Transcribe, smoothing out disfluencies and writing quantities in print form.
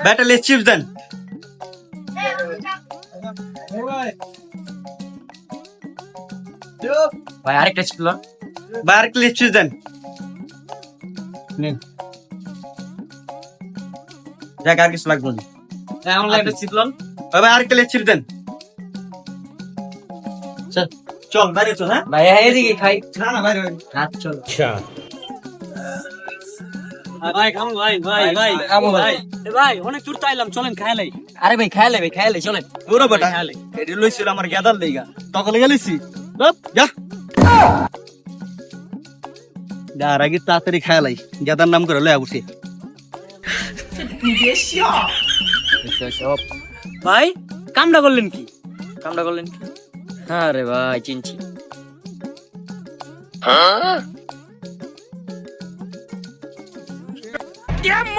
ব্যাটা less chips দেন। ভাই আরেকটা ছিল। ভাই আরেকটা লেস চিপস দেন। যাক আর কিছু লাগবে না। আমার একটা চিপলন। ভাই আরেকটা লেস চিপস দেন। চল চল বাইরে চল। হ্যাঁ ভাই এদিকে খাই। না না বাইরে আচ্ছা চলো। ভাই খামু ভাই ভাই ভাই খামু ভাই। ভাই অনেক দূর তাইলাম, চলেন খাইলাই। আরে ভাই খাইলে চলেন। পুরো বেটা এটি লইছিল আমার গেদার লেগা তখন গেলিছি যা যার আগে তাড়াতাড়ি খেয়ালাই গেদার নাম করে লয়া বসে। সব ভাই কামটা করলেন কি? কামটা করলেন কি? আরে ভাই চিনছি।